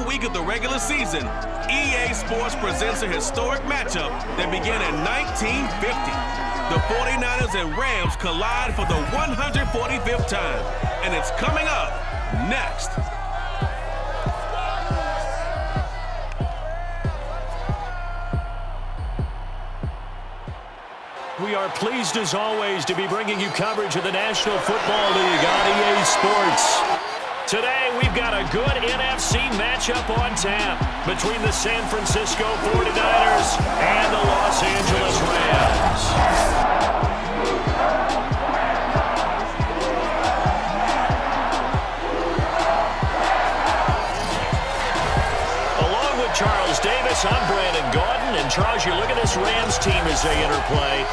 week of the regular season, EA Sports presents a historic matchup that began in 1950. The 49ers and Rams collide for the 145th time, and it's coming up next. We are pleased, as always, to be bringing you coverage of the National Football League on EA Sports. Today, we've got a good NFC matchup on tap between the San Francisco 49ers and the Los Angeles Rams. Along with Charles Davis, I'm Brandon Gaudin. And Charles, you look at this Rams team as they interplay.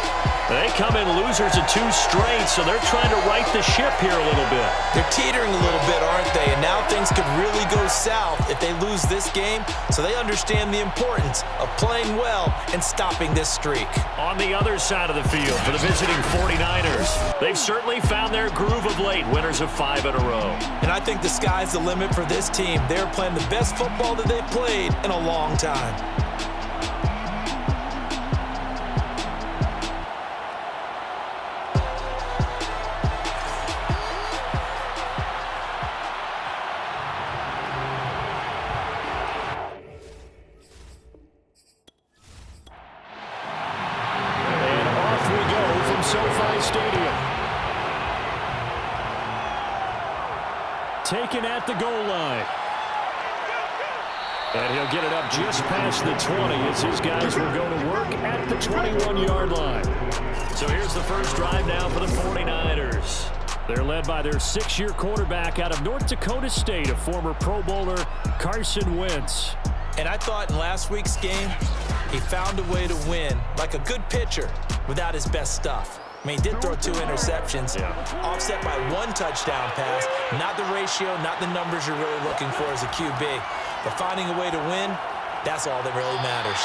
They come in losers of 2 straight, so they're trying to right the ship here a little bit. They're teetering a little bit, aren't they? And now things could really go south if they lose this game, so they understand the importance of playing well and stopping this streak. On the other side of the field for the visiting 49ers, they've certainly found their groove of late, winners of 5 in a row. And I think the sky's the limit for this team. They're playing the best football that they've played in a long time. Taken at the goal line. And he'll get it up just past the 20 as his guys will go to work at the 21-yard line. So here's the first drive now for the 49ers. They're led by their 6-year quarterback out of North Dakota State, a former Pro Bowler, Carson Wentz. And I thought in last week's game, he found a way to win like a good pitcher without his best stuff. I mean, he did throw 2 interceptions, offset by 1 touchdown pass. Not the ratio, not the numbers you're really looking for as a QB. But finding a way to win, that's all that really matters.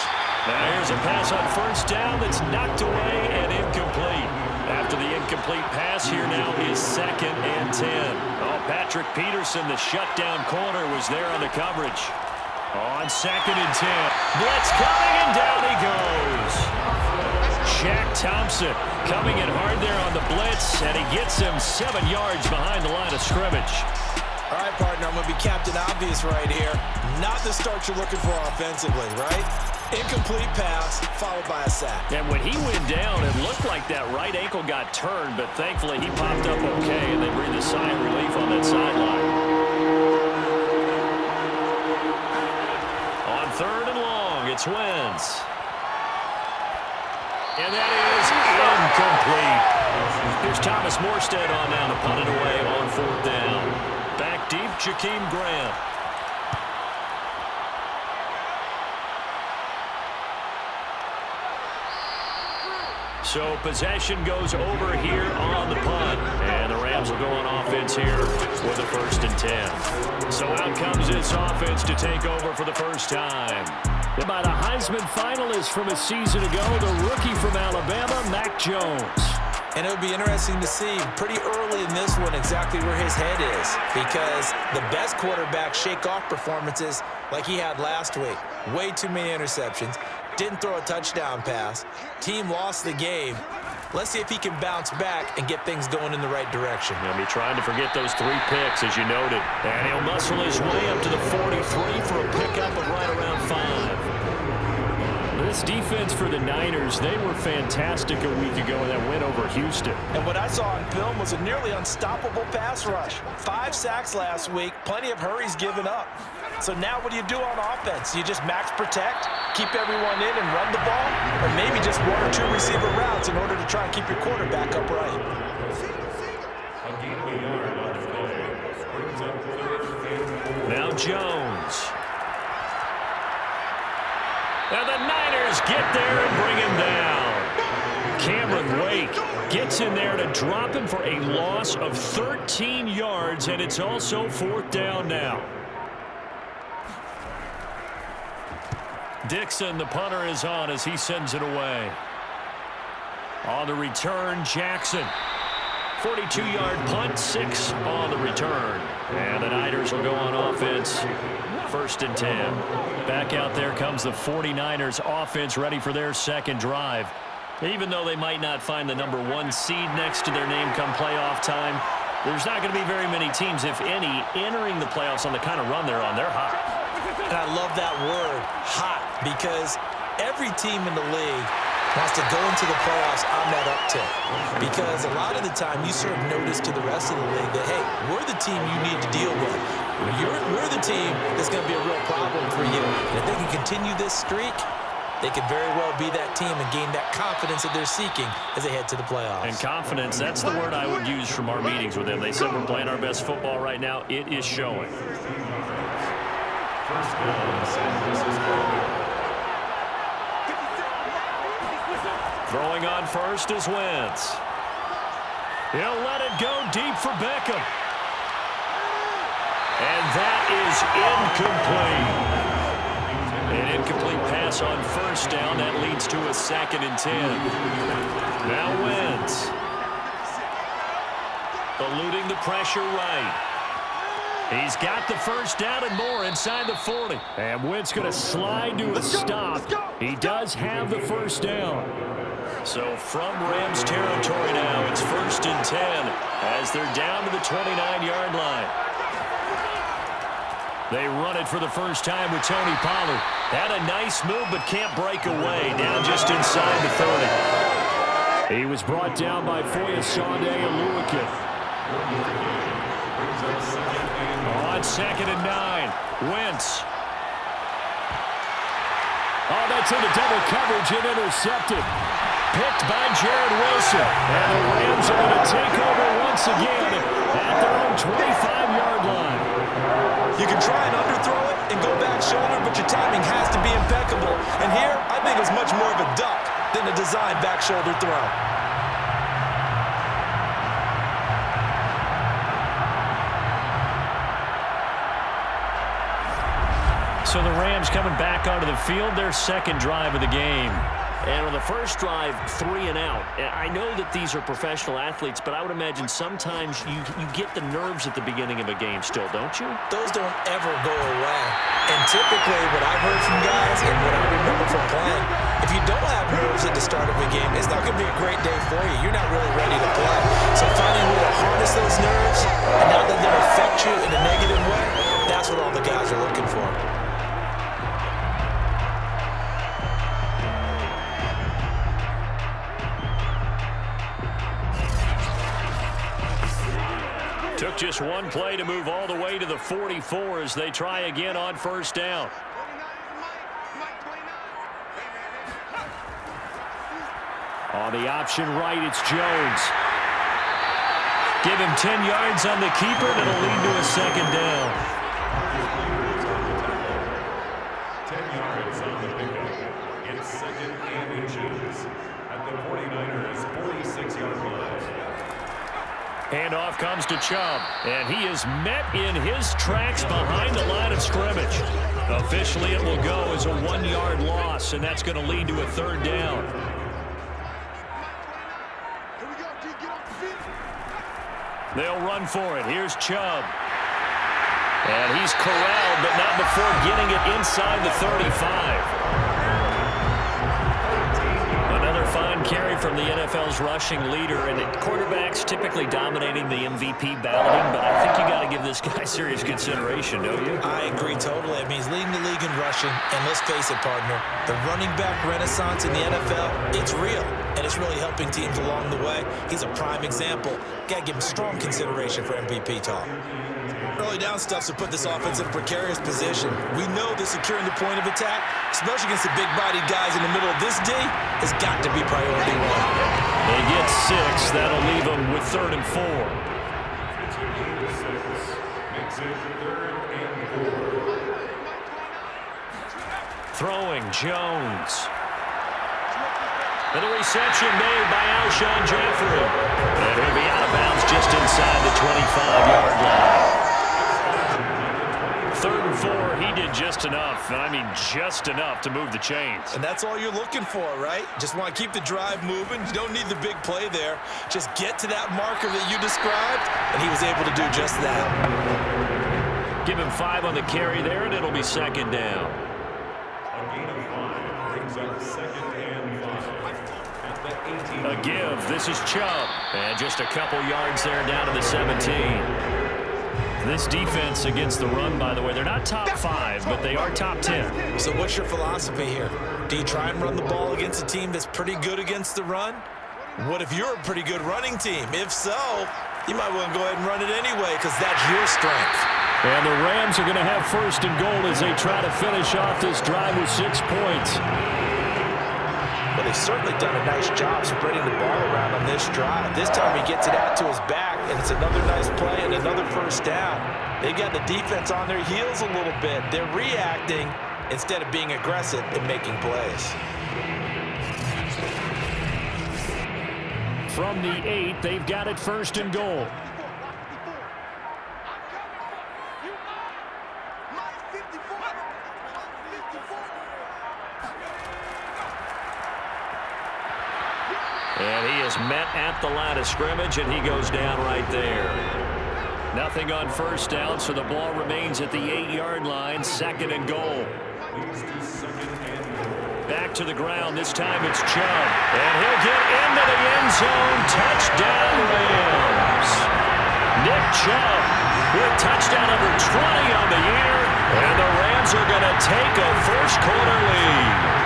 Now here's a pass on first down that's knocked away and incomplete. After the incomplete pass, here now is 2nd and 10. Oh, Patrick Peterson, the shutdown corner, was there on the coverage. On 2nd and 10. Blitz coming, and down he goes. Shaq Thompson coming in hard there on the blitz, and he gets him 7 yards behind the line of scrimmage. All right, partner, I'm going to be Captain Obvious right here. Not the start you're looking for offensively, right? Incomplete pass, followed by a sack. And when he went down, it looked like that right ankle got turned, but thankfully he popped up okay, and they breathed a sigh of relief on that sideline. On 3rd and long, it's Wentz. And that is incomplete. Here's Thomas Morstead on now to punt it away on 4th down. Back deep, Jakeem Grant. So possession goes over here on the punt. And the Rams will go on offense here with a 1st and 10. So out comes this offense to take over for the first time. Led by the Heisman finalist from a season ago, the rookie from Alabama, Mac Jones. And it'll be interesting to see pretty early in this one exactly where his head is, because the best quarterbacks shake off performances like he had last week. Way too many interceptions. Didn't throw a touchdown pass. Team lost the game. Let's see if he can bounce back and get things going in the right direction. He'll be trying to forget those 3 picks, as you noted. And he'll muscle his way up to the 43 for a pickup of right around 5. This defense for the Niners, they were fantastic a week ago in that win over Houston. And what I saw on film was a nearly unstoppable pass rush. 5 sacks last week, plenty of hurries given up. So now what do you do on offense? You just max protect, keep everyone in and run the ball, or maybe just 1 or 2 receiver routes in order to try and keep your quarterback upright. Now Jones. And the Niners get there and bring him down. Cameron Wake gets in there to drop him for a loss of 13 yards, and it's also 4th down now. Dixon, the punter, is on as he sends it away. On the return, Jackson. 42-yard punt, 6 on the return. And the Niners will go on offense, 1st and 10. Back out there comes the 49ers offense, ready for their second drive. Even though they might not find the number 1 seed next to their name come playoff time, there's not going to be very many teams, if any, entering the playoffs on the kind of run they're on. They're hot. And I love that word, hot, because every team in the league wants to go into the playoffs on that uptick. Because a lot of the time you serve notice to the rest of the league that, hey, we're the team you need to deal with. We're the team that's going to be a real problem for you. And if they can continue this streak, they could very well be that team and gain that confidence that they're seeking as they head to the playoffs. And confidence, that's the word I would use from our meetings with them. They said we're playing our best football right now. It is showing. First down, San Francisco. Throwing on first is Wentz. He'll let it go deep for Beckham. And that is incomplete. An incomplete pass on first down. That leads to a 2nd and 10. Now Wentz. Eluding the pressure right. He's got the first down and more inside the 40. And Wentz going to slide to a stop. He does have the first down. So from Rams territory now, it's 1st and 10 as they're down to the 29-yard line. They run it for the first time with Tony Pollard. Had a nice move but can't break away. Down just inside the 30. He was brought down by Foyesade Oluwakin. On 2nd and 9, Wentz. Oh, that's into double coverage and intercepted. Picked by Jared Wilson. And the Rams are going to take over once again at their own 25-yard line. You can try and underthrow it and go back shoulder, but your timing has to be impeccable. And here, I think it's much more of a duck than a designed back shoulder throw. So the Rams coming back onto the field, their 2nd drive of the game. And on the first drive, 3 and out. I know that these are professional athletes, but I would imagine sometimes you get the nerves at the beginning of a game still, don't you? Those don't ever go away. And typically what I've heard from guys and what I remember from playing, if you don't have nerves at the start of a game, it's not going to be a great day for you. You're not really ready to play. So finding a way to harness those nerves and not let them affect you in a negative way, that's what all the guys are looking for. Took just one play to move all the way to the 44 as they try again on first down. On the option right, it's Jones. Give him 10 yards on the keeper, and it'll lead to a 2nd down. 10 yards on the pickup. It's 2nd and inches at the 49ers' 46-yard line. Handoff comes to Chubb, and he is met in his tracks behind the line of scrimmage. Officially, it will go as a 1-yard loss, and that's going to lead to a 3rd down. They'll run for it. Here's Chubb. And he's corralled, but not before getting it inside the 35. Another fine carry from the NFL's rushing leader, and quarterbacks typically dominating the MVP balloting, but I think you got to give this guy serious consideration, don't you? I agree totally. I mean, he's leading the league in rushing, and let's face it, partner, the running back renaissance in the NFL, it's real, and it's really helping teams along the way. He's a prime example. Got to give him strong consideration for MVP talk. Early down stuff to put this offense in a precarious position. We know that securing the point of attack, especially against the big-bodied guys in the middle of this D, has got to be priority 1. They get 6. That'll leave them with 3rd and 4. Throwing Jones. And the reception made by Alshon Jeffrey. And he'll be out of bounds just inside the 25-yard line. 3rd and 4, he did just enough, and I mean just enough to move the chains. And that's all you're looking for, right? Just want to keep the drive moving. You don't need the big play there. Just get to that marker that you described, and he was able to do just that. Give him 5 on the carry there, and it'll be second down. A gain of 5 brings up second and 5 at the 18. A give. This is Chubb. And just a couple yards there down to the 17. This defense against the run, by the way, they're not top 5, but they are top 10. So what's your philosophy here? Do you try and run the ball against a team that's pretty good against the run? What if you're a pretty good running team? If so, you might want to go ahead and run it anyway because that's your strength. And the Rams are going to have first and goal as they try to finish off this drive with 6 points. Well, they've certainly done a nice job spreading the ball around on this drive. This time he gets it out to his back, and it's another nice play and another first down. They got the defense on their heels a little bit. They're reacting instead of being aggressive and making plays. From the 8, they've got it first and goal. And he is met at the line of scrimmage, and he goes down right there. Nothing on first down, so the ball remains at the 8-yard line, second and goal. Back to the ground. This time it's Chubb. And he'll get into the end zone. Touchdown, Rams. Nick Chubb with touchdown number 20 on the year. And the Rams are going to take a first-quarter lead.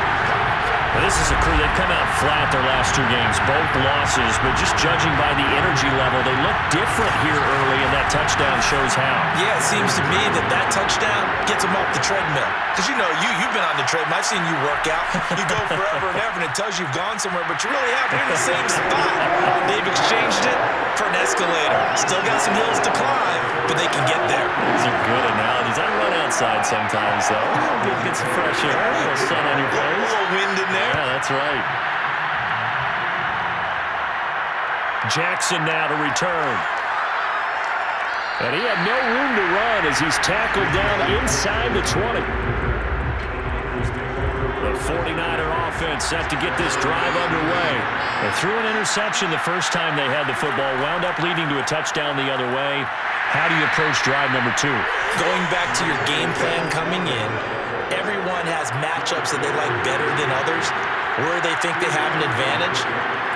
This is a crew. They've come out flat their last 2 games, both losses, but just judging by the energy level, they look different here early, and that touchdown shows how. Yeah, it seems to me that touchdown gets them off the treadmill. Because, you know, you've been on the treadmill. I've seen you work out. You go forever and ever, and it tells you you've gone somewhere, but you really haven't. You're in the same spot. They've exchanged it for an escalator. Still got some hills to climb, but they can get there. These are good analogies. I run outside sometimes, though. Get some fresh air, a little sun on your face. A little wind in there. Yeah, that's right. Jackson now to return. And he had no room to run as he's tackled down inside the 20. The 49er offense set to get this drive underway. They threw an interception the first time they had the football, wound up leading to a touchdown the other way. How do you approach drive number 2? Going back to your game plan coming in, everyone has matchups that they like better than others, where they think they have an advantage.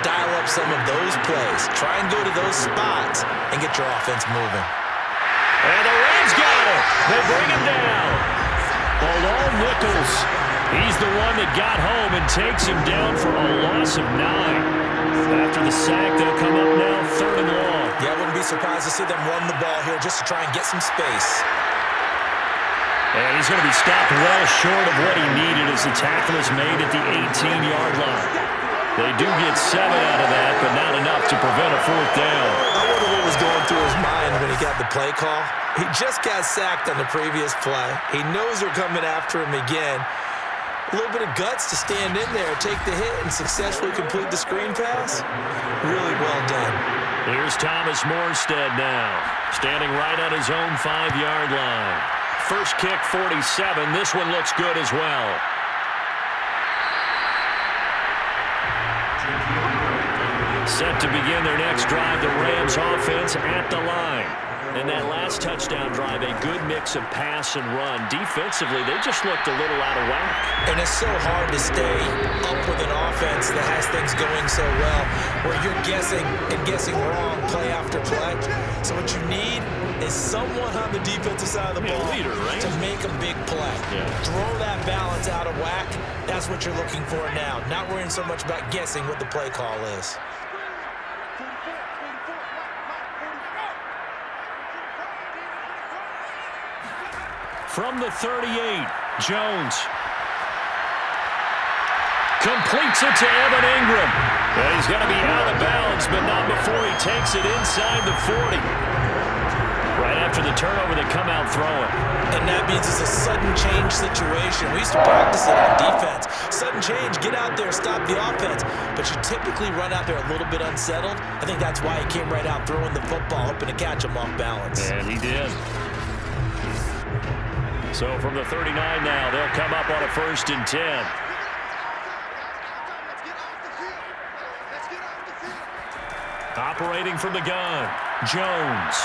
Dial up some of those plays. Try and go to those spots and get your offense moving. And the Rams got it. They bring him down. Below Nichols. He's the one that got home and takes him down for a loss of 9. After the sack, they'll come up now 3rd and long. Yeah, I wouldn't be surprised to see them run the ball here just to try and get some space. And he's going to be stopped well short of what he needed as the tackle is made at the 18-yard line. They do get 7 out of that, but not enough to prevent a 4th down. I wonder what was going through his mind when he got the play call. He just got sacked on the previous play. He knows they're coming after him again. A little bit of guts to stand in there, take the hit, and successfully complete the screen pass. Really well done. Here's Thomas Morstead now, standing right on his own 5-yard line. First kick, 47. This one looks good as well. Set to begin their next drive, the Rams offense at the line. And that last touchdown drive, a good mix of pass and run. Defensively, they just looked a little out of whack. And it's so hard to stay up with an offense that has things going so well, where you're guessing and guessing wrong play after play. So what you need is someone on the defensive side of the ball to make a big play. Yeah. Throw that balance out of whack. That's what you're looking for now. Not worrying so much about guessing what the play call is. From the 38, Jones completes it to Evan Ingram. And he's going to be out of bounds, but not before he takes it inside the 40. Right after the turnover, they come out throwing. And that means it's a sudden change situation. We used to practice it on defense. Sudden change, get out there, stop the offense. But you typically run out there a little bit unsettled. I think that's why he came right out throwing the football, hoping to catch him off balance. And he did. So from the 39 now, they'll come up on a 1st and 10. Operating from the gun, Jones.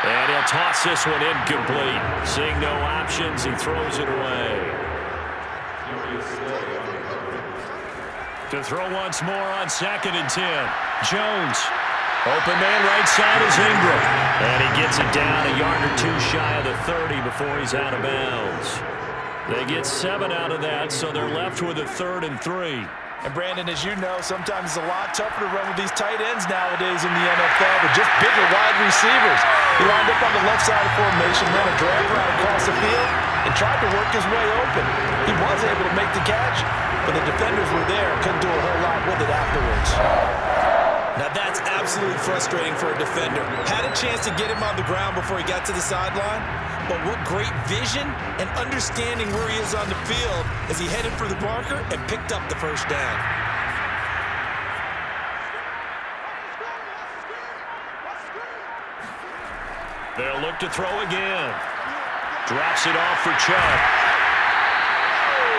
And he'll toss this one incomplete. Seeing no options, he throws it away. To throw once more on 2nd and 10. Jones. Open man right side is Ingram. And he gets it down a yard or 2 shy of the 30 before he's out of bounds. They get 7 out of that, so they're left with a 3rd and 3. And Brandon, as you know, sometimes it's a lot tougher to run with these tight ends nowadays in the NFL. They're just bigger wide receivers. He lined up on the left side of formation, ran a drag route across the field, and tried to work his way open. He was able to make the catch, but the defenders were there. Couldn't do a whole lot with it afterwards. Now that's absolutely frustrating for a defender. Had a chance to get him on the ground before he got to the sideline, but what great vision and understanding where he is on the field as he headed for the marker and picked up the 1st down. They'll look to throw again. Drops it off for Chubb.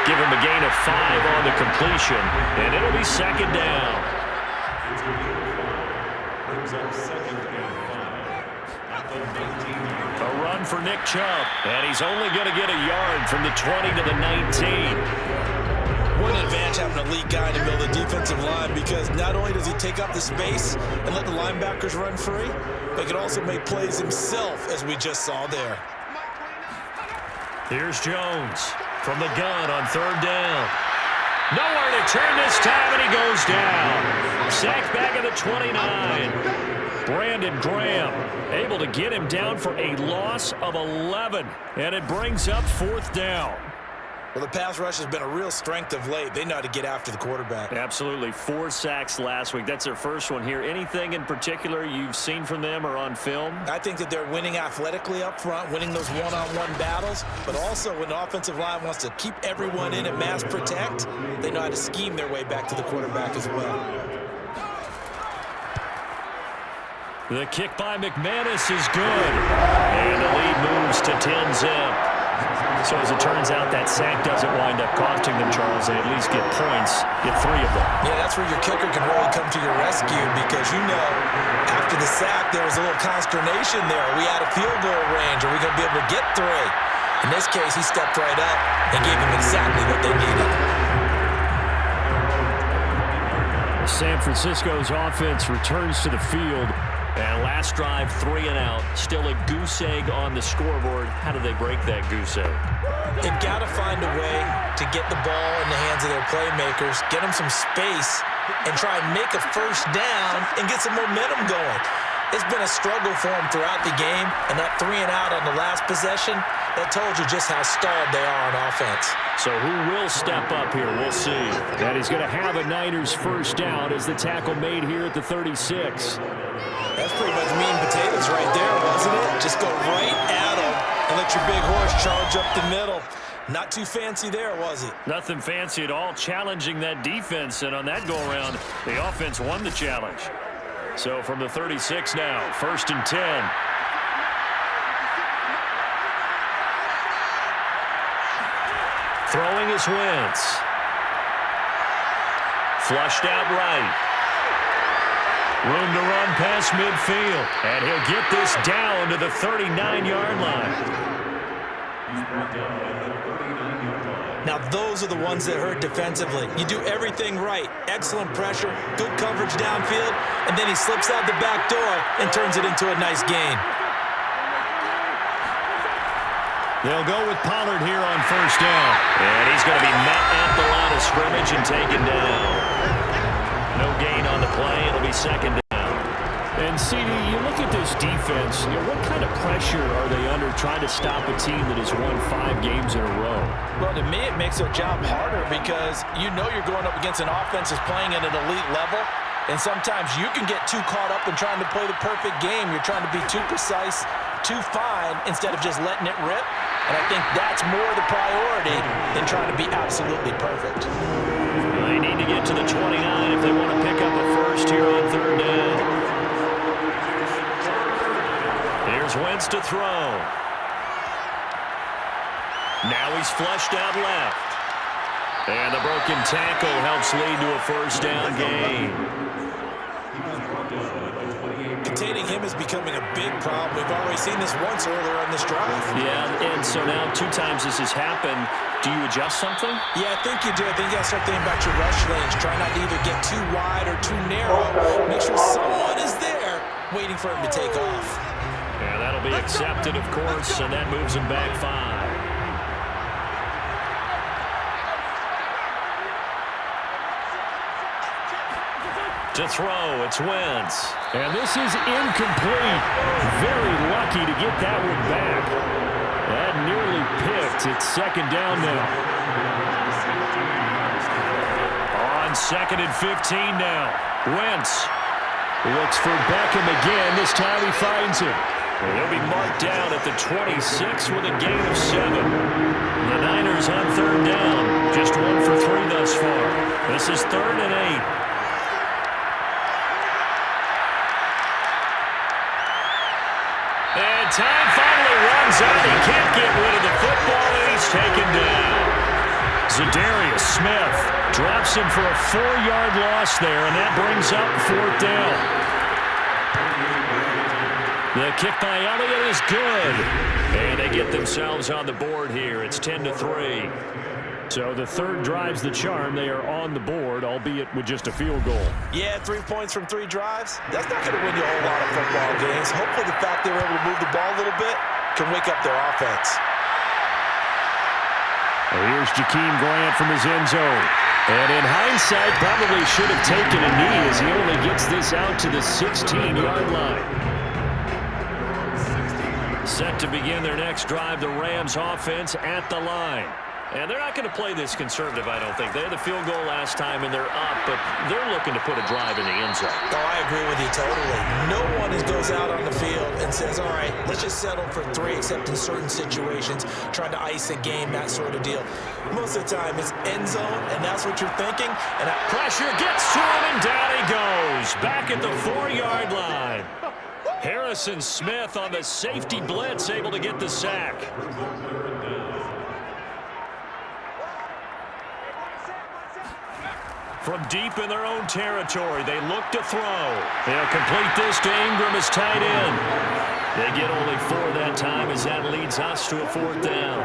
Give him a gain of 5 on the completion, and it'll be 2nd down. A run for Nick Chubb, and he's only going to get a yard from the 20 to the 19. What an advantage having a elite guy in the middle of the defensive line, because not only does he take up the space and let the linebackers run free, but he can also make plays himself, as we just saw there. Here's Jones from the gun on 3rd down. Nowhere to turn this time, and he goes down. Sacked back at the 29. Brandon Graham able to get him down for a loss of 11, and it brings up 4th down. Well, the pass rush has been a real strength of late. They know how to get after the quarterback. Absolutely. 4 sacks last week. That's their first one here. Anything in particular you've seen from them or on film? I think that they're winning athletically up front, winning those one-on-one battles, but also when the offensive line wants to keep everyone in and mass protect, they know how to scheme their way back to the quarterback as well. The kick by McManus is good. And the lead moves to 10-zip. So as it turns out, that sack doesn't wind up costing them, Charles. They at least get points, get 3 of them. Yeah, that's where your kicker can really come to your rescue, because you know after the sack there was a little consternation there. Are we out of field goal range? Are we going to be able to get 3? In this case, he stepped right up and gave them exactly what they needed. San Francisco's offense returns to the field. And last drive, 3 and out. Still a goose egg on the scoreboard. How do they break that goose egg? They've got to find a way to get the ball in the hands of their playmakers, get them some space, and try and make a 1st down and get some momentum going. It's been a struggle for them throughout the game, and that 3 and out on the last possession, that told you just how stalled they are on offense. So who will step up here? We'll see. And he's going to have a Niners 1st down as the tackle made here at the 36. That's pretty much meat and potatoes right there, wasn't it? Just go right at them and let your big horse charge up the middle. Not too fancy there, was it? Nothing fancy at all, challenging that defense. And on that go-around, the offense won the challenge. So from the 36 now, 1st and 10. Throwing is Wentz. Flushed out right. Room to run past midfield. And he'll get this down to the 39-yard line. Now those are the ones that hurt defensively. You do everything right. Excellent pressure, good coverage downfield, and then he slips out the back door and turns it into a nice gain. They'll go with Pollard here on 1st down. And he's going to be met at the line of scrimmage and taken down. No gain on the play. It'll be 2nd down. And, CD, you look at this defense, what kind of pressure are they under trying to stop a team that has won 5 games in a row? Well, to me, it makes their job harder because you know you're going up against an offense that's playing at an elite level, and sometimes you can get too caught up in trying to play the perfect game. You're trying to be too precise, too fine, instead of just letting it rip. And I think that's more the priority than trying to be absolutely perfect. They need to get to the 29 if they want to pick up a 1st here on 3rd down. Here's Wentz to throw. Now he's flushed out left. And the broken tackle helps lead to a first down gain. Containing him is becoming a big problem. We've already seen this once earlier on this drive. Yeah, and so now 2 times this has happened. Do you adjust something? Yeah, I think you do. I think you got to start thinking about your rush lanes. Try not to either get too wide or too narrow. Make sure someone is there waiting for him to take off. Yeah, that'll be accepted, of course, and that moves him back 5. To throw, it's Wentz. And this is incomplete. Very lucky to get that one back. That nearly picked. It's second down now. On 2nd and 15 now. Wentz looks for Beckham again. This time he finds him. And he'll be marked down at the 26 with a gain of 7. The Niners on 3rd down. Just 1 for 3 thus far. This is 3rd and 8. And time finally runs out. He can't get rid of the football, and he's taken down. Zadarius Smith drops him for a 4-yard loss there, and that brings up 4th down. The kick by Elliott is good. And they get themselves on the board here. It's 10-3. So the third drive's the charm. They are on the board, albeit with just a field goal. Yeah, 3 points from 3 drives. That's not going to win you a whole lot of football games. Hopefully the fact they were able to move the ball a little bit can wake up their offense. Well, here's Jakeem Grant from his end zone. And in hindsight, probably should have taken a knee as he only gets this out to the 16-yard line. Set to begin their next drive, the Rams offense at the line. And they're not going to play this conservative, I don't think. They had the field goal last time, and they're up, but they're looking to put a drive in the end zone. Oh, I agree with you totally. No one goes out on the field and says, all right, let's just settle for 3, except in certain situations, trying to ice a game, that sort of deal. Most of the time, it's end zone, and that's what you're thinking. And pressure gets to him, and down he goes. Back at the 4-yard line. Harrison Smith on the safety blitz, able to get the sack. From deep in their own territory, they look to throw. They'll complete this to Ingram as tight end. They get only 4 that time as that leads us to a 4th down.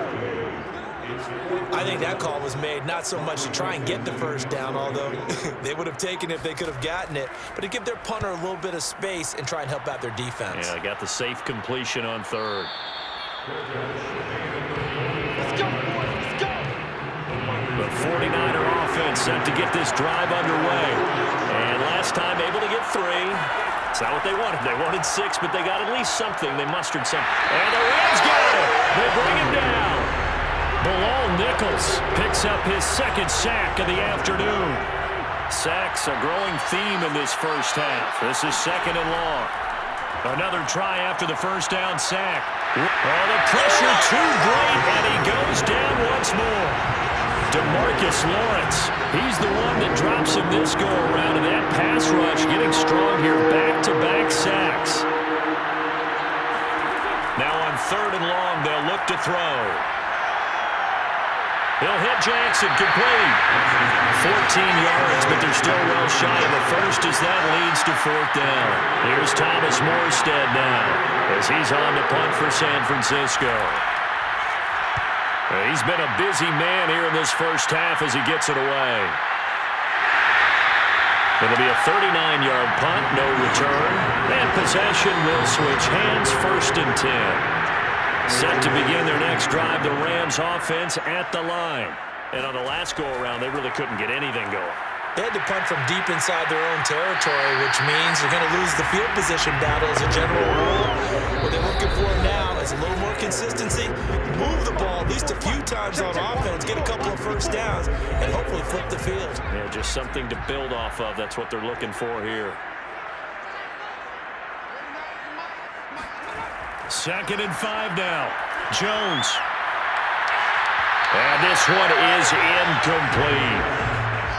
I think that call was made not so much to try and get the first down, although they would have taken it if they could have gotten it, but to give their punter a little bit of space and try and help out their defense. Yeah, got the safe completion on 3rd. Let's go, boys, let's go! The 49er offense set to get this drive underway. And last time able to get 3. It's not what they wanted. They wanted 6, but they got at least something. They mustered something. And the Rams got it. They bring him down. Bilal Nichols picks up his 2nd sack of the afternoon. Sacks a growing theme in this first half. This is 2nd and long. Another try after the first down sack. Oh, the pressure too great, and he goes down once more. DeMarcus Lawrence, he's the one that drops him this go-around, and that pass rush getting strong here. Back-to-back sacks. Now on 3rd and long, they'll look to throw. He'll hit Jackson, complete. 14 yards, but they're still well shy of the first as that leads to 4th down. Here's Thomas Morstead now as he's on to punt for San Francisco. He's been a busy man here in this first half as he gets it away. It'll be a 39-yard punt, no return. And possession will switch hands, 1st and 10. Set to begin their next drive, the Rams offense at the line. And on the last go-around, they really couldn't get anything going. They had to punt from deep inside their own territory, which means they're going to lose the field position battle as a general rule. What they're looking for now is a little more consistency, move the ball at least a few times on offense, get a couple of first downs, and hopefully flip the field. Yeah, just something to build off of. That's what they're looking for here. 2nd and 5 now. Jones. And this one is incomplete.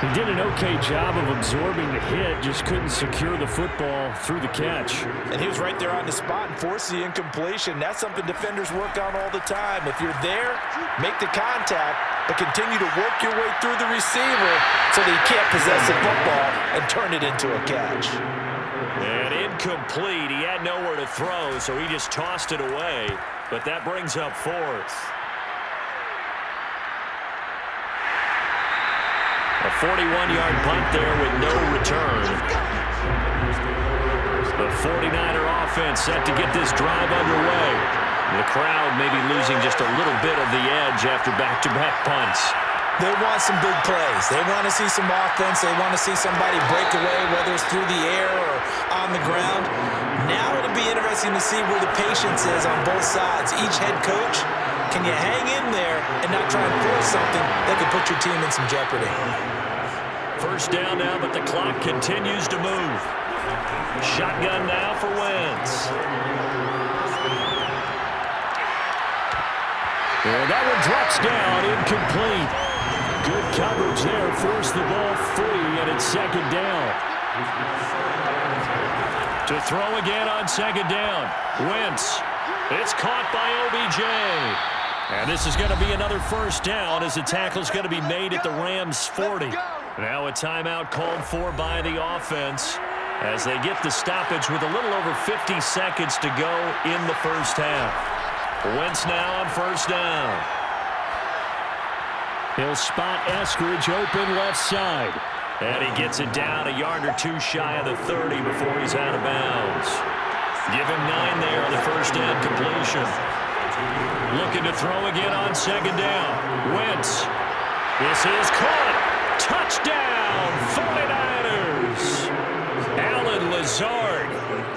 He did an okay job of absorbing the hit, just couldn't secure the football through the catch. And he was right there on the spot and forced the incompletion. That's something defenders work on all the time. If you're there, make the contact, but continue to work your way through the receiver so that he can't possess the football and turn it into a catch. And incomplete. He had nowhere to throw, so he just tossed it away. But that brings up fourth. A 41-yard punt there with no return. The 49er offense set to get this drive underway. The crowd may be losing just a little bit of the edge after back-to-back punts. They want some big plays. They want to see some offense. They want to see somebody break away, whether it's through the air or on the ground. Now it'll be interesting to see where the patience is on both sides. Each head coach, can you hang in there and not try and force something that could put your team in some jeopardy? First down now, but the clock continues to move. Shotgun now for Wentz. And that one drops down, incomplete. Good coverage there, forced the ball free, and it's second down. To throw again on second down. Wentz. It's caught by OBJ. And this is going to be another first down as the tackle's going to be made at the Rams' 40. Now a timeout called for by the offense as they get the stoppage with a little over 50 seconds to go in the first half. Wentz now on first down. He'll spot Eskridge open left side. And he gets it down a yard or two shy of the 30 before he's out of bounds. Give him 9 there on the first down completion. Looking to throw again on second down. Wentz. This is caught. Touchdown, 49ers. Alan Lazard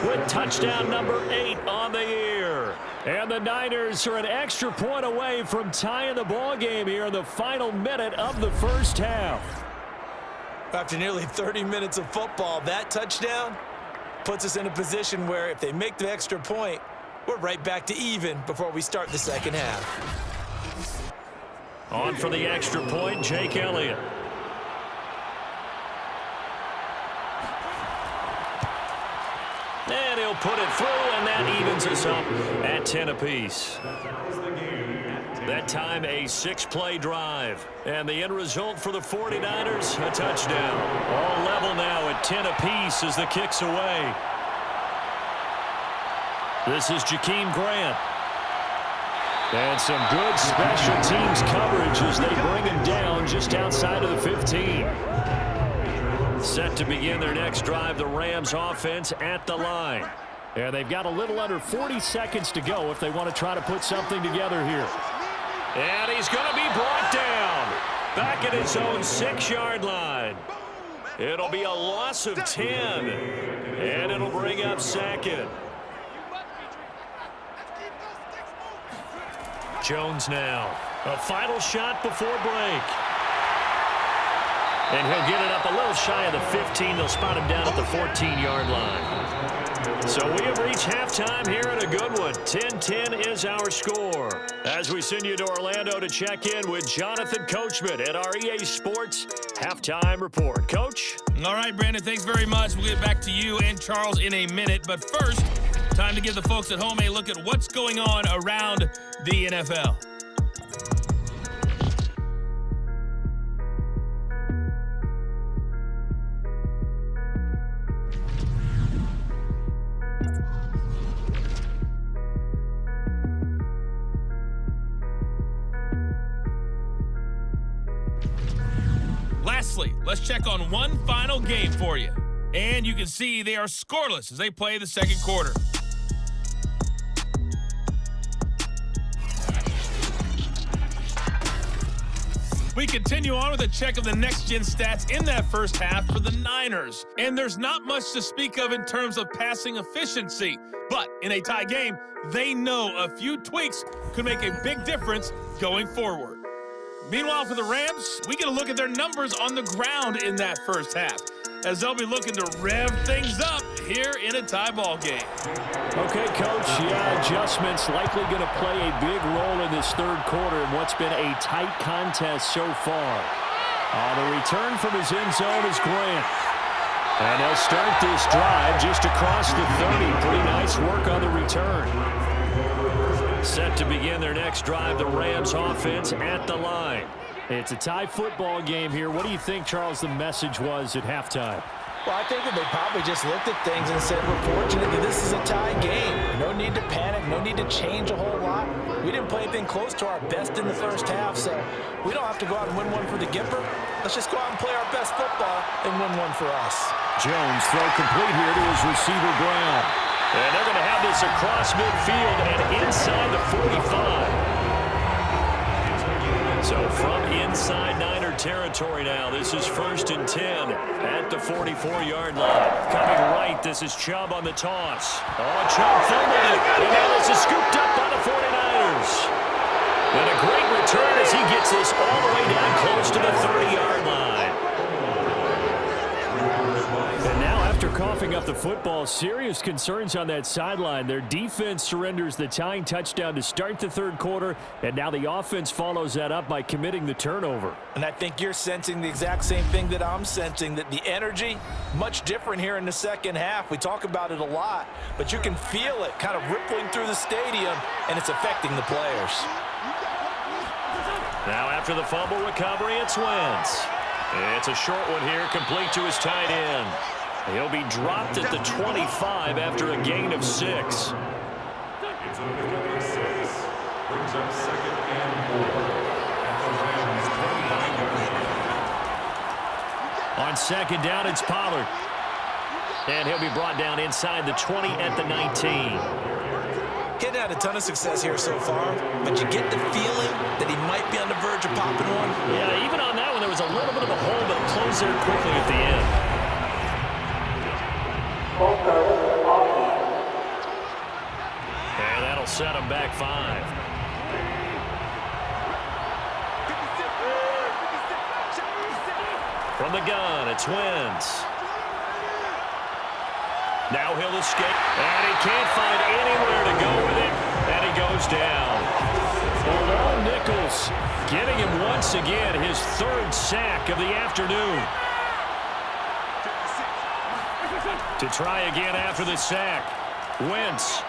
with touchdown number 8 on the year. And the Niners are an extra point away from tying the ball game here in the final minute of the first half. After nearly 30 minutes of football, that touchdown puts us in a position where if they make the extra point, we're right back to even before we start the second half. On for the extra point, Jake Elliott. And he'll put it through, and that evens us up at 10 apiece. That time, a 6-play drive. And the end result for the 49ers, a touchdown. All level now at 10 apiece as the kick's away. This is Jakeem Grant. And some good special teams coverage as they bring him down just outside of the 15. Set to begin their next drive, the Rams offense at the line. And they've got a little under 40 seconds to go if they want to try to put something together here. And he's going to be brought down back at his own 6-yard line. It'll be a loss of 10, and it'll bring up second. Jones now. A final shot before break. And he'll get it up a little shy of the 15. They'll spot him down at the 14-yard line. So we have reached halftime here in a good one. 10-10 is our score. As we send you to Orlando to check in with Jonathan Coachman at our EA Sports Halftime Report. Coach? All right, Brandon, thanks very much. We'll get back to you and Charles in a minute. But first, time to give the folks at home a look at what's going on around the NFL. Lastly, let's check on one final game for you. And you can see they are scoreless as they play the second quarter. We continue on with a check of the next-gen stats in that first half for the Niners. And there's not much to speak of in terms of passing efficiency. But in a tie game, they know a few tweaks could make a big difference going forward. Meanwhile, for the Rams, we get a look at their numbers on the ground in that first half, as they'll be looking to rev things up here in a tie ball game. Okay, Coach, adjustments likely going to play a big role in this third quarter in what's been a tight contest so far. On the return from his end zone is Grant. And they'll start this drive just across the 30. Pretty nice work on the return. Set to begin their next drive, the Rams offense at the line. It's a tie football game here. What do you think, Charles, the message was at halftime? Well, I think that they probably just looked at things and said, we're fortunate that this is a tie game. No need to panic, no need to change a whole lot. We didn't play anything close to our best in the first half, so we don't have to go out and win one for the Gipper. Let's just go out and play our best football and win one for us. Jones throw complete here to his receiver, Brown. And they're going to have this across midfield and inside the 45. So from inside Niner territory now, this is 1st and 10 at the 44-yard line. Coming right, this is Chubb on the toss. Oh, Chubb fumbled it, and now this is scooped up by the 49ers. And a great return as he gets this all the way down close to the 30-yard line. And now after coughing up the football, serious concerns on that sideline. Their defense surrenders the tying touchdown to start the third quarter, and now the offense follows that up by committing the turnover. And I think you're sensing the exact same thing that I'm sensing, that the energy, much different here in the second half. We talk about it a lot, but you can feel it kind of rippling through the stadium, and it's affecting the players. Now after the fumble recovery, it's Wentz. It's a short one here, complete to his tight end. He'll be dropped at the 25 after a gain of 6. It's a pickup of 6. Brings up 2nd and 4. At the Rams' 29-yard line. On 2nd down, it's Pollard. And he'll be brought down inside the 20 at the 19. He hadn't had a ton of success here so far, but you get the feeling that he might be on the verge of popping one. Yeah, even on that one, there was a little bit of a hole, but it closed there quickly at the end. And that'll set him back 5. From the gun, it's Wentz. Now he'll escape, and he can't find anywhere to go with it, and he goes down. Long Nichols getting him once again, his 3rd sack of the afternoon. To try again after the sack. Wentz.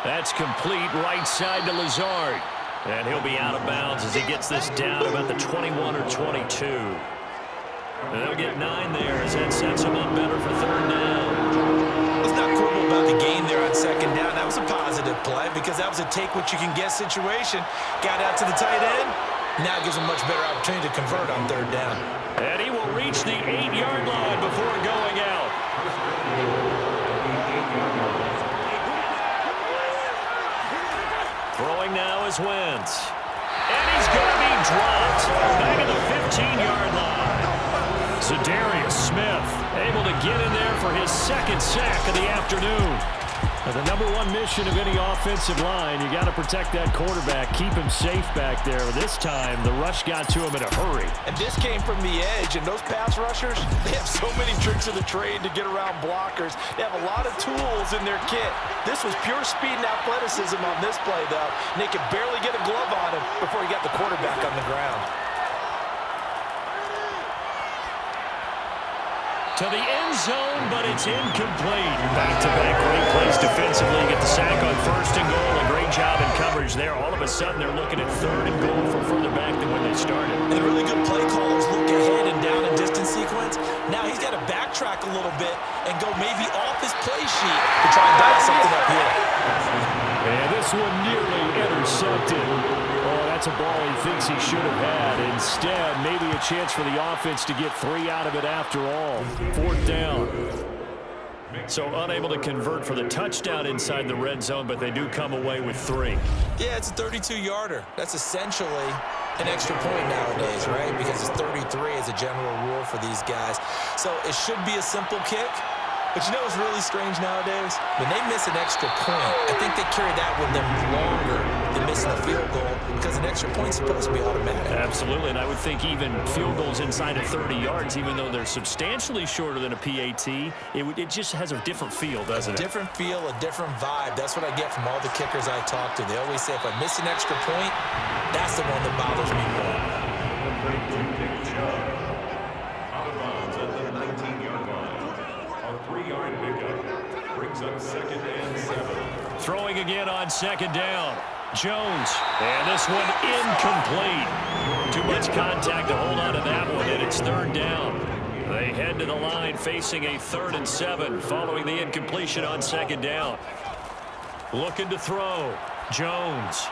That's complete right side to Lazard. And he'll be out of bounds as he gets this down about the 21 or 22. And they'll get 9 there as that sets him up better for 3rd down. Let's not quibble about the game there on 2nd down. That was a positive play because that was a take-what-you-can-get situation. Got out to the tight end. Now it gives him much better opportunity to convert on 3rd down. And he will reach the 8-yard line before going out. Throwing now is Wentz. And he's going to be dropped back at the 15-yard line. Zadarius Smith able to get in there for his 2nd sack of the afternoon. Now, the number one mission of any offensive line, you got to protect that quarterback, keep him safe back there. This time, the rush got to him in a hurry. And this came from the edge, and those pass rushers, they have so many tricks of the trade to get around blockers. They have a lot of tools in their kit. This was pure speed and athleticism on this play, though, and they could barely get a glove on him before he got the quarterback on the ground. To the end zone, but it's incomplete. Back-to-back great plays defensively. Get the sack on 1st and goal. A great job in coverage there. All of a sudden, they're looking at 3rd and goal from further back than when they started. And the really good play callers look ahead and down in distance sequence. Now he's got to backtrack a little bit and go maybe off his play sheet to try and dial something up here. And this one nearly intercepted. Oh, that's a ball he thinks he should have had. Instead, maybe a chance for the offense to get 3 out of it after all. 4th down. So unable to convert for the touchdown inside the red zone, but they do come away with 3. Yeah, it's a 32-yarder. That's essentially an extra point nowadays, right? Because it's 33 as a general rule for these guys. So it should be a simple kick. But you know what's really strange nowadays? When they miss an extra point, I think they carry that with them longer than missing a field goal because an extra point's supposed to be automatic. Absolutely, and I would think even field goals inside of 30 yards, even though they're substantially shorter than a PAT, it just has a different feel, doesn't it? A different feel, a different vibe. That's what I get from all the kickers I talk to. They always say if I miss an extra point, that's the one that bothers me more. Number 2, Nick Chubb. Out of bounds at the 19-yard line. A 3-yard pickup brings up 2nd and 7. Throwing again on 2nd down. Jones, and this one incomplete. Too much contact to hold on to that one, and it's 3rd down. They head to the line facing a 3rd and 7 following the incompletion on 2nd down. Looking to throw. Jones.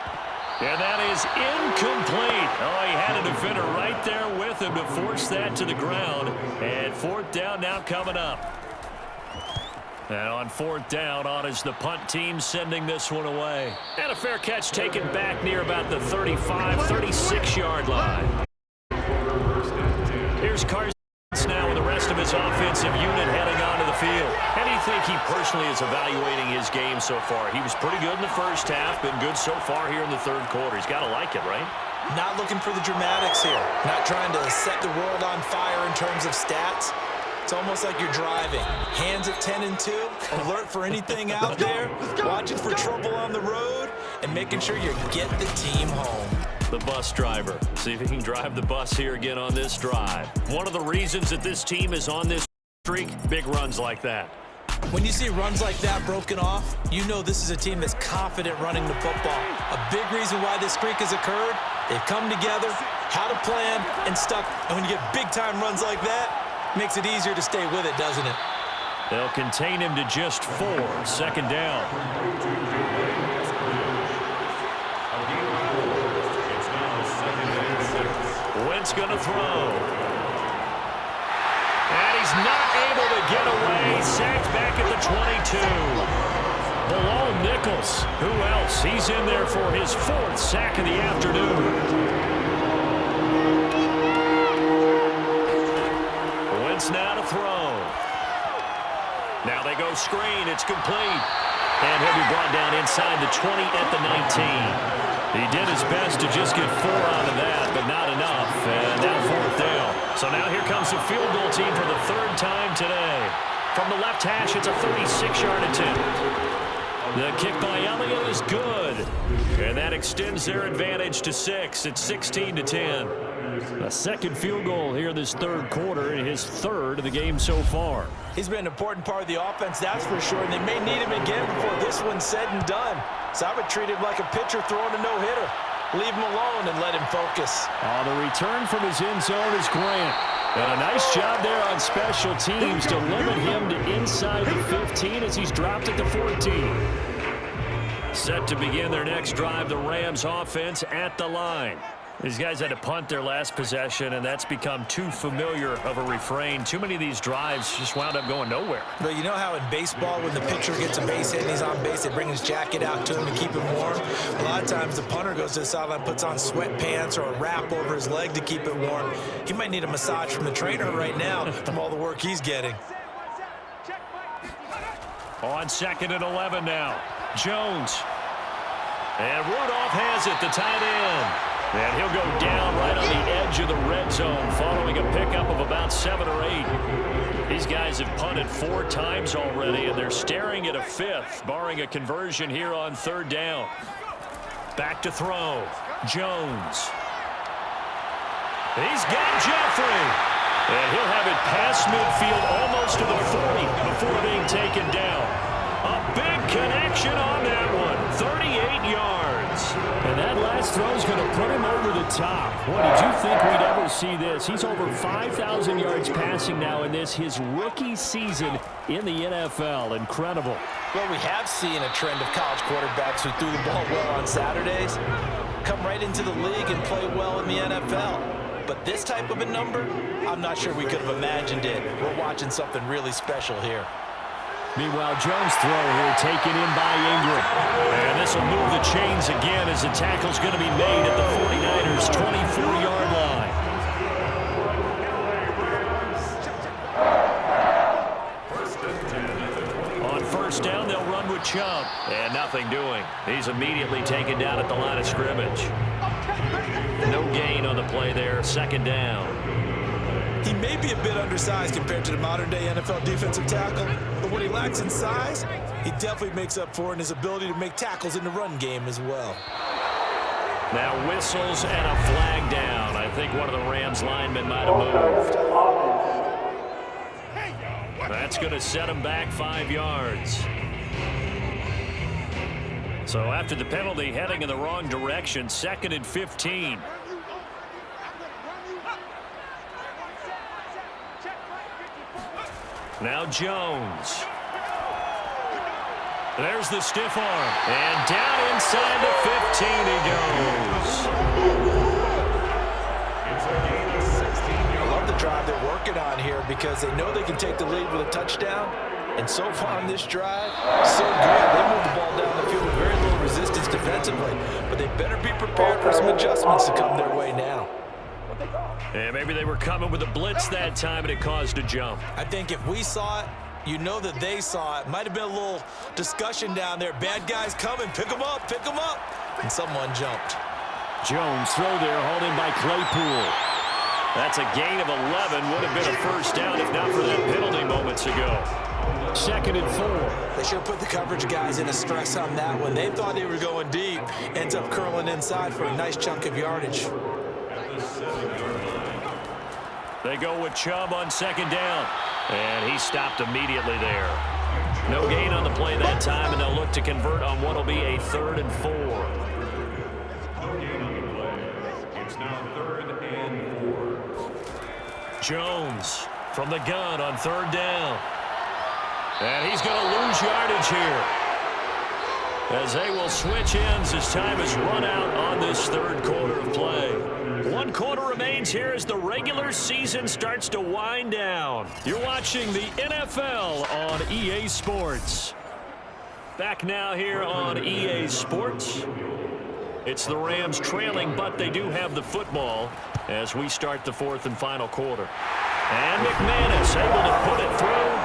And that is incomplete. Oh, he had a defender right there with him to force that to the ground. And 4th down now coming up. And on 4th down, on is the punt team sending this one away. And a fair catch taken back near about the 35, 36-yard line. Here's Carson now with the rest of his offensive unit heading onto the field. How do you think he personally is evaluating his game so far? He was pretty good in the first half, been good so far here in the 3rd quarter. He's got to like it, right? Not looking for the dramatics here. Not trying to set the world on fire in terms of stats. It's almost like you're driving. Hands at 10 and 2, alert for anything out there, watching for trouble on the road, and making sure you get the team home. The bus driver. See if he can drive the bus here again on this drive. One of the reasons that this team is on this streak, big runs like that. When you see runs like that broken off, you know this is a team that's confident running the football. A big reason why this streak has occurred, they've come together, had a plan, and stuck. And when you get big-time runs like that, makes it easier to stay with it, doesn't it? They'll contain him to just 4. 2nd down. Wentz going to throw. And he's not able to get away. Sacked back at the 22. Below Nichols. Who else? He's in there for his 4th sack of the afternoon. Now to throw. Now they go screen. It's complete. And he'll be brought down inside the 20 at the 19. He did his best to just get 4 out of that, but not enough. And now 4th down. So now here comes the field goal team for the 3rd time today. From the left hash, it's a 36-yard attempt. The kick by Elliott is good. And that extends their advantage to 6. It's 16-10. A 2nd field goal here this 3rd quarter, and his 3rd of the game so far. He's been an important part of the offense, that's for sure, and they may need him again before this one's said and done. So I would treat him like a pitcher throwing a no-hitter. Leave him alone and let him focus. The return from his end zone is Grant. And a nice job there on special teams to limit him to inside the 15 as he's dropped at the 14. Set to begin their next drive, the Rams offense at the line. These guys had to punt their last possession, and that's become too familiar of a refrain. Too many of these drives just wound up going nowhere. But you know how in baseball, when the pitcher gets a base hit and he's on base, they bring his jacket out to him to keep him warm? A lot of times the punter goes to the sideline, puts on sweatpants or a wrap over his leg to keep it warm. He might need a massage from the trainer right now from all the work he's getting. On 2nd and 11 now. Jones. And Rudolph has it, the tight end. And he'll go down right on the edge of the red zone following a pickup of about 7 or 8. These guys have punted 4 times already, and they're staring at a 5th, barring a conversion here on 3rd down. Back to throw. Jones. He's got Jeffrey. And he'll have it past midfield almost to the 40 before being taken down. A big connection on that one. 38 yards. And that last throw is going to put him over the top. Boy, did you think we'd ever see this? He's over 5,000 yards passing now in this, his rookie season in the NFL. Incredible. Well, we have seen a trend of college quarterbacks who threw the ball well on Saturdays come right into the league and play well in the NFL. But this type of a number, I'm not sure we could have imagined it. We're watching something really special here. Meanwhile, Jones' throw here taken in by Ingram. And this will move the chains again as the tackle's going to be made at the 49ers' 24-yard line. On 1st down, they'll run with Chubb. And nothing doing. He's immediately taken down at the line of scrimmage. No gain on the play there. 2nd down. He may be a bit undersized compared to the modern-day NFL defensive tackle, but what he lacks in size, he definitely makes up for in his ability to make tackles in the run game as well. Now whistles and a flag down. I think one of the Rams linemen might have moved. That's going to set him back 5 yards. So after the penalty, heading in the wrong direction, 2nd and 15. Now Jones. There's the stiff arm. And down inside the 15 he goes. I love the drive they're working on here because they know they can take the lead with a touchdown. And so far on this drive, so good. They moved the ball down the field with very little resistance defensively. But they better be prepared for some adjustments to come their way now. And maybe they were coming with a blitz that time and it caused a jump. I think if we saw it, you know that they saw it. Might have been a little discussion down there. Bad guys coming. Pick them up. Pick them up. And someone jumped. Jones throw there, holding by Claypool. That's a gain of 11. Would have been a first down if not for that penalty moments ago. 2nd and 4. They should have put the coverage guys in a stress on that one. They thought they were going deep. Ends up curling inside for a nice chunk of yardage. They go with Chubb on 2nd down. And he stopped immediately there. No gain on the play that time, and they'll look to convert on what will be a 3rd and 4. No gain on the play. It's now 3rd and 4. Jones from the gun on 3rd down. And he's going to lose yardage here, as they will switch ends as time is run out on this 3rd quarter of play. 1 quarter remains here as the regular season starts to wind down. You're watching the NFL on EA Sports. Back now here on EA Sports. It's the Rams trailing, but they do have the football as we start the 4th and final quarter. And McManus able to put it through.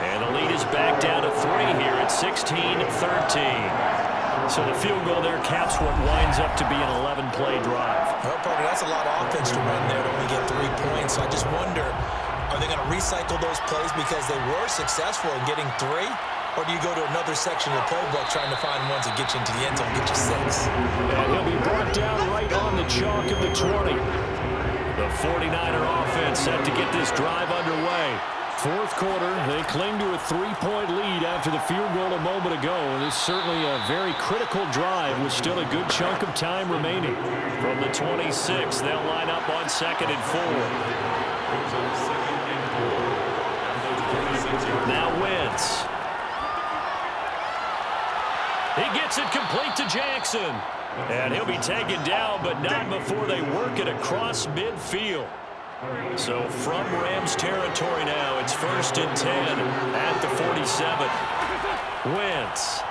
And the lead is back down to 3 here at 16-13. So the field goal there caps what winds up to be an 11-play drive. Well, Parker, that's a lot of offense to run there to only get 3 points. So I just wonder, are they going to recycle those plays because they were successful in getting 3? Or do you go to another section of the playbook trying to find ones that get you into the end zone and get you 6? And he'll be brought down right on the chalk of the 20. The 49er offense set to get this drive underway. 4th quarter, they cling to a 3-point lead after the field goal a moment ago. And it's certainly a very critical drive with still a good chunk of time remaining. From the 26, they'll line up on 2nd and 4. Now Wentz. He gets it complete to Jackson. And he'll be taken down, but not before they work it across midfield. So from Rams territory now, it's 1st and 10 at the 47. Wentz.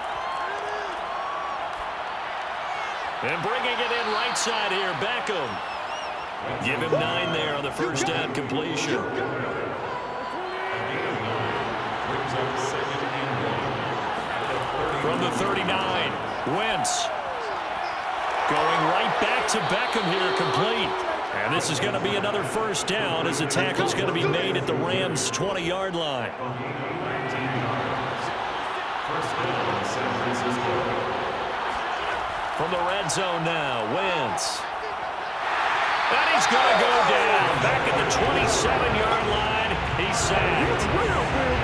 And bringing it in right side here, Beckham. Give him 9 there on the 1st down completion. From the 39, Wentz. Going right back to Beckham here, complete. And this is going to be another 1st down as the tackle is going to be made at the Rams' 20-yard line. From the red zone now, Wentz. And he's going to go down. Back at the 27-yard line, he's sacked.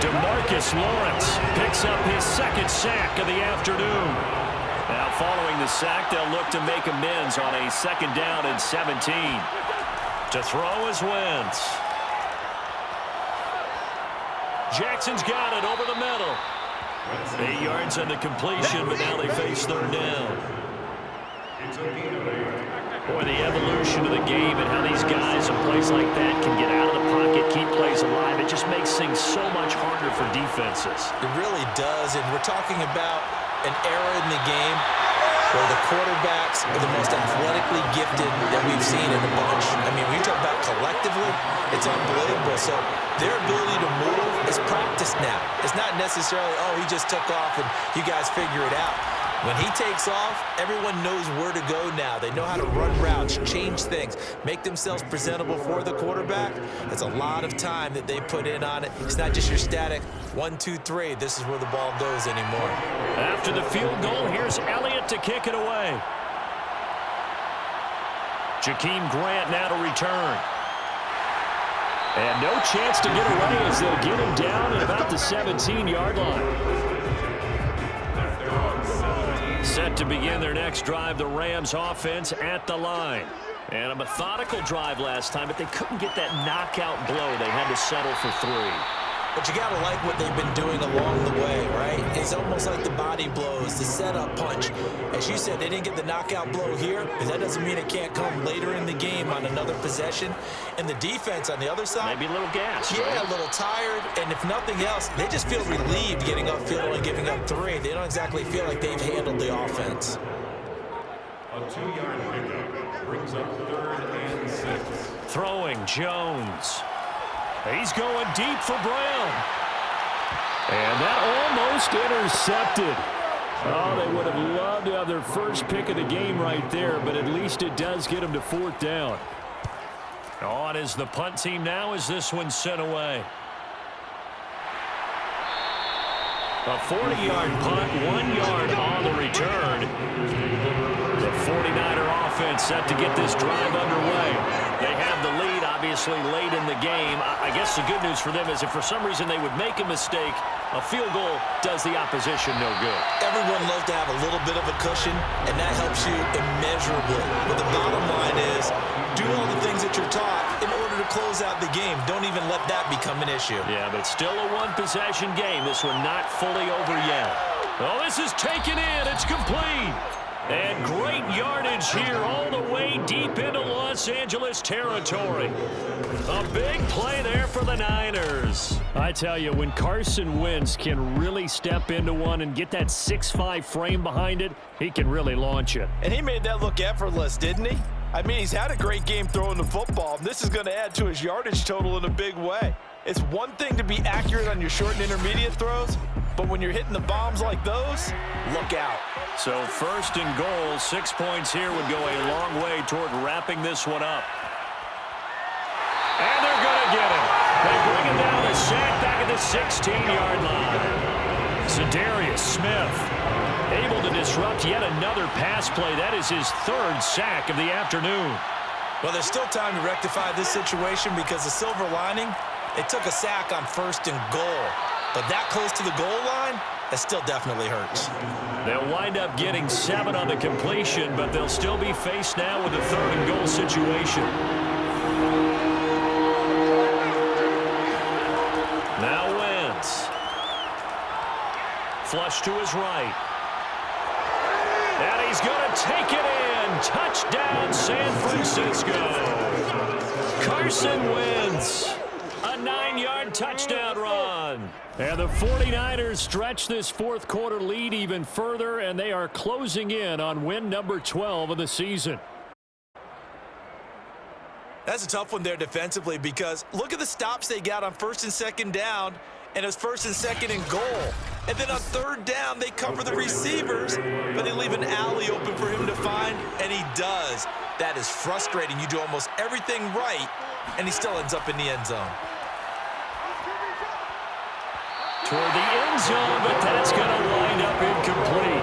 DeMarcus Lawrence picks up his 2nd sack of the afternoon. Now following the sack, they'll look to make amends on a 2nd down and 17. To throw is Wentz. Jackson's got it over the middle. 8 yards on the completion, but now they face 3rd down. Boy, the evolution of the game and how these guys in plays like that can get out of the pocket, keep plays alive, it just makes things so much harder for defenses. It really does, and we're talking about an era in the game where the quarterbacks are the most athletically gifted that we've seen in a bunch. I mean, when you talk about collectively, it's unbelievable. So their ability to move is practiced now. It's not necessarily, oh, he just took off and you guys figure it out. When he takes off, everyone knows where to go now. They know how to run routes, change things, make themselves presentable for the quarterback. That's a lot of time that they put in on it. It's not just your static 1, 2, 3. This is where the ball goes anymore. After the field goal, here's Elliott to kick it away. Jakeem Grant now to return. And no chance to get away as they'll get him down at about the 17-yard line. Set to begin their next drive, the Rams offense at the line. And a methodical drive last time, but they couldn't get that knockout blow. They had to settle for 3. But you got to like what they've been doing along the way, right? It's almost like the body blows, the setup punch. As you said, they didn't get the knockout blow here, but that doesn't mean it can't come later in the game on another possession. And the defense on the other side, maybe a little gas. Yeah, right? a little tired. And if nothing else, they just feel relieved getting upfield and giving up 3. They don't exactly feel like they've handled the offense. A 2-yard pickup brings up 3rd and 6. Throwing Jones. He's going deep for Brown. And that almost intercepted. Oh, they would have loved to have their first pick of the game right there, but at least it does get them to 4th down. On is the punt team now as this one's sent away. A 40-yard punt, 1 yard on the return. The 49er offense set to get this drive underway. They have the lead, obviously, late in the game. I guess the good news for them is if for some reason they would make a mistake, a field goal does the opposition no good. Everyone loves to have a little bit of a cushion, and that helps you immeasurably. But the bottom line is, do all the things that you're taught in order to close out the game. Don't even let that become an issue. Yeah, but it's still a one-possession game. This one not fully over yet. Oh, this is taken in. It's complete. And great yardage here all the way deep into Los Angeles territory. A big play there for the Niners. I tell you, when Carson Wentz can really step into one and get that 6'5" frame behind it, he can really launch it. And he made that look effortless, didn't he? I mean, he's had a great game throwing the football. This is going to add to his yardage total in a big way. It's one thing to be accurate on your short and intermediate throws, but when you're hitting the bombs like those, look out. So 1st and goal, 6 points here would go a long way toward wrapping this one up. And they're going to get him. They bring him down, a sack back at the 16-yard line. Za'Darius Smith able to disrupt yet another pass play. That is his 3rd sack of the afternoon. Well, there's still time to rectify this situation because the silver lining, they took a sack on 1st and goal. But that close to the goal line, that still definitely hurts. They'll wind up getting 7 on the completion, but they'll still be faced now with a 3rd and goal situation. Now Wentz. Flush to his right. And he's going to take it in. Touchdown, San Francisco. Carson Wentz. A 9-yard touchdown run. And the 49ers stretch this 4th quarter lead even further, and they are closing in on win number 12 of the season. That's a tough one there defensively because look at the stops they got on 1st and 2nd down, and it's 1st and 2nd and goal. And then on 3rd down, they cover the receivers, but they leave an alley open for him to find, and he does. That is frustrating. You do almost everything right, and he still ends up in the end zone. Toward the end zone, but that's going to wind up incomplete.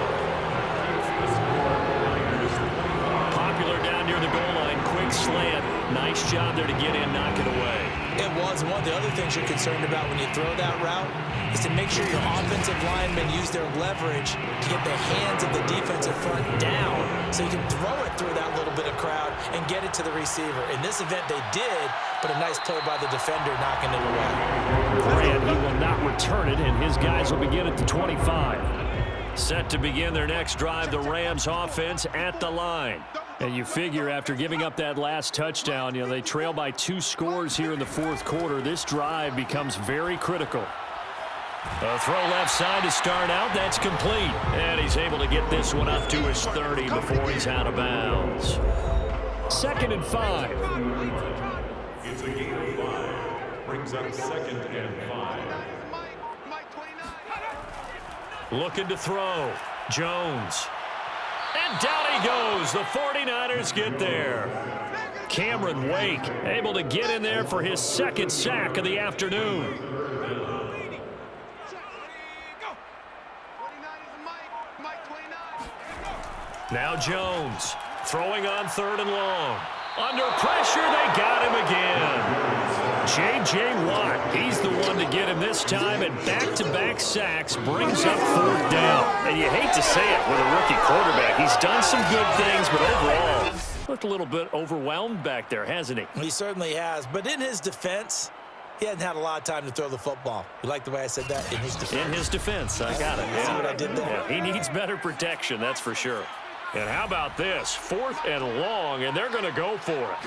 Popular down near the goal line, quick slant. Nice job there to get in, knock it away. It was one of the other things you're concerned about when you throw that route is to make sure your offensive linemen use their leverage to get the hands of the defensive front down so you can throw it through that little bit of crowd and get it to the receiver. In this event, they did, but a nice play by the defender knocking it away. Grant, he will not return it, and his guys will begin at the 25. Set to begin their next drive, the Rams offense at the line. And you figure after giving up that last touchdown, they trail by 2 scores here in the 4th quarter. This drive becomes very critical. A throw left side to start out. That's complete. And he's able to get this one up to his 30 before he's out of bounds. 2nd and 5. It's a game of 5. Brings up 2nd and 5. Looking to throw. Jones. And down he goes. The 49ers get there. Cameron Wake able to get in there for his 2nd sack of the afternoon. Now Jones throwing on 3rd and long. Under pressure, they got him again. J.J. Watt, he's the one to get him this time, and back-to-back sacks brings up 4th down. And you hate to say it with a rookie quarterback. He's done some good things, but overall, looked a little bit overwhelmed back there, hasn't he? He certainly has, but in his defense, he hasn't had a lot of time to throw the football. You like the way I said that? In his defense. In his defense, I got it. See what I did there? Yeah, he needs better protection, that's for sure. And how about this? 4th and long, and they're going to go for it.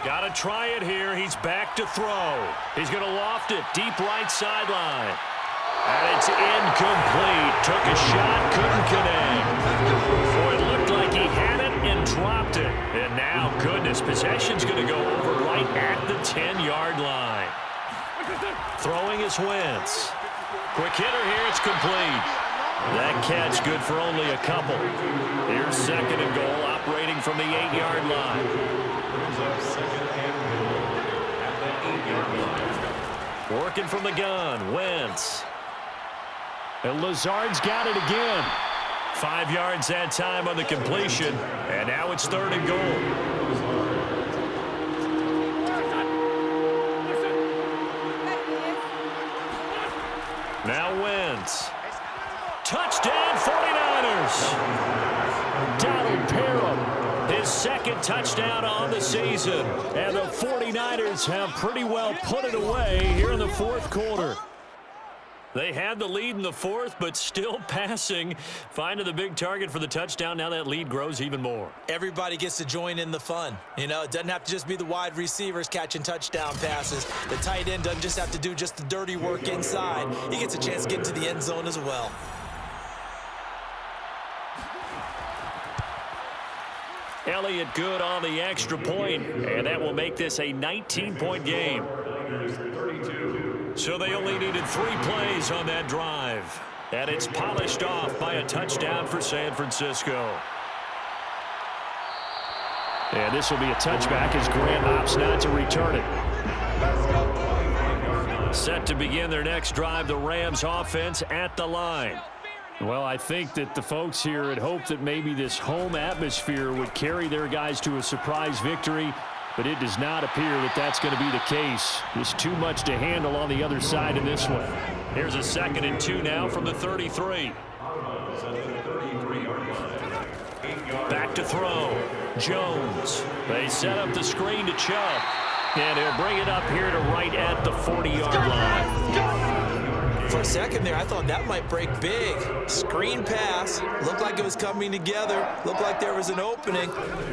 Got to try it here. He's back to throw. He's going to loft it deep right sideline. And it's incomplete. Took a shot, couldn't connect. Boy, it looked like he had it and dropped it. And now, goodness, possession's going to go over right at the 10-yard line. Throwing is Wentz. Quick hitter here, it's complete. That catch good for only a couple. Here's 2nd and goal, operating from the 8-yard line. Working from the gun, Wentz. And Lazard's got it again. 5 yards that time on the completion, and now it's 3rd and goal. Now Wentz. Touchdown 49ers. Donald Parham, his 2nd touchdown on the season. And the 49ers have pretty well put it away here in the 4th quarter. They had the lead in the 4th, but still passing. Finding the big target for the touchdown. Now that lead grows even more. Everybody gets to join in the fun. You know, it doesn't have to just be the wide receivers catching touchdown passes. The tight end doesn't just have to do just the dirty work inside. He gets a chance to get into the end zone as well. Elliott good on the extra point, and that will make this a 19-point game. So they only needed 3 plays on that drive. And it's polished off by a touchdown for San Francisco. And this will be a touchback as Graham opts not to return it. Set to begin their next drive, the Rams offense at the line. Well, I think that the folks here had hoped that maybe this home atmosphere would carry their guys to a surprise victory, but it does not appear that that's going to be the case. There's too much to handle on the other side in this one. Here's a 2nd and 2 now from the 33. Back to throw. Jones. They set up the screen to Chubb. And he'll bring it up here to right at the 40-yard line. For a second there, I thought that might break big. Screen pass. Looked like it was coming together. Looked like there was an opening.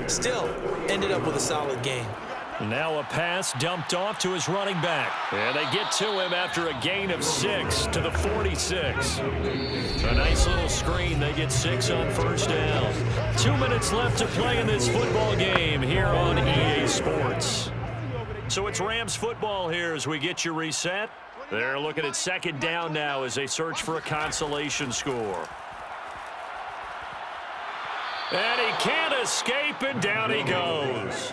Still, ended up with a solid game. Now a pass dumped off to his running back. And they get to him after a gain of 6 to the 46. A nice little screen. They get 6 on 1st down. 2 minutes left to play in this football game here on EA Sports. So it's Rams football here as we get you reset. They're looking at 2nd down now as they search for a consolation score. And he can't escape, and down he goes.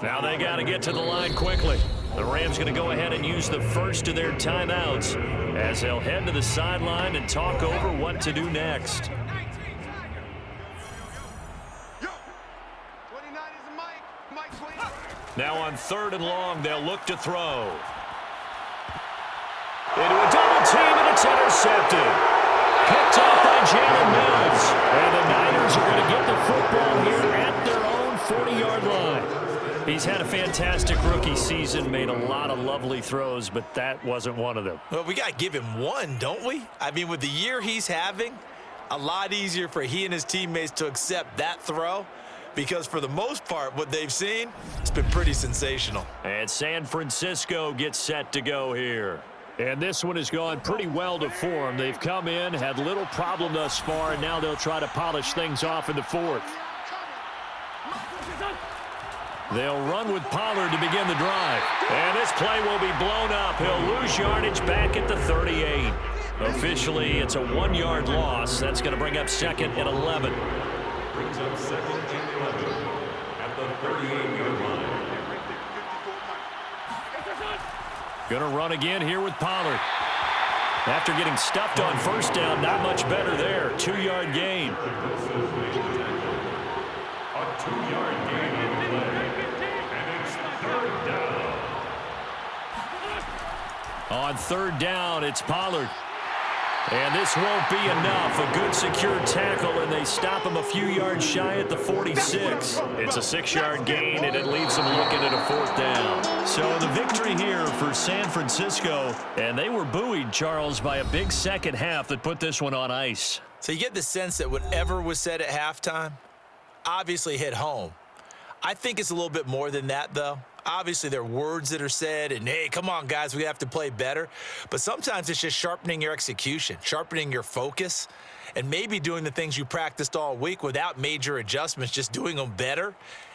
Now they got to get to the line quickly. The Rams going to go ahead and use the first of their timeouts as they'll head to the sideline and talk over what to do next. Now on 3rd and long, they'll look to throw. Into a double team, and it's intercepted. Picked off by Jalen Mills. And the Niners are going to get the football here at their own 40-yard line. He's had a fantastic rookie season, made a lot of lovely throws, but that wasn't one of them. Well, we got to give him one, don't we? I mean, with the year he's having, a lot easier for he and his teammates to accept that throw, because for the most part, what they've seen, it's been pretty sensational. And San Francisco gets set to go here. And this one has gone pretty well to form. They've come in, had little problem thus far, and now they'll try to polish things off in the 4th. They'll run with Pollard to begin the drive. And this play will be blown up. He'll lose yardage back at the 38. Officially, it's a 1-yard loss. That's going to bring up 2nd and 11. Brings up 2nd and 11 at the 38-yard line. Going to run again here with Pollard. After getting stuffed on 1st down, not much better there. 2-yard gain. A 2-yard gain in play. On third down, it's Pollard. And this won't be enough. A good secure tackle, and they stop him a few yards shy at the 46. It's a 6-yard gain, and it leaves them looking at a 4th down. So the victory here for San Francisco, and they were buoyed, Charles, by a big second half that put this one on ice. So you get the sense that whatever was said at halftime obviously hit home. I think it's a little bit more than that, though. Obviously, there are words that are said, and, hey, come on, guys, we have to play better. But sometimes it's just sharpening your execution, sharpening your focus, and maybe doing the things you practiced all week without major adjustments, just doing them better.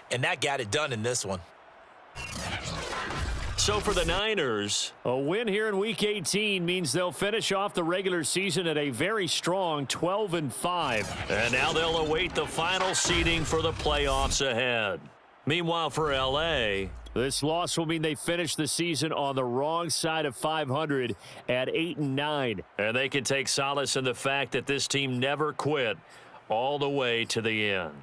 And that got it done in this one. So for the Niners, a win here in Week 18 means they'll finish off the regular season at a very strong 12-5. And now they'll await the final seeding for the playoffs ahead. Meanwhile, for L.A., this loss will mean they finish the season on the wrong side of 500 at 8-9. And they can take solace in the fact that this team never quit all the way to the end.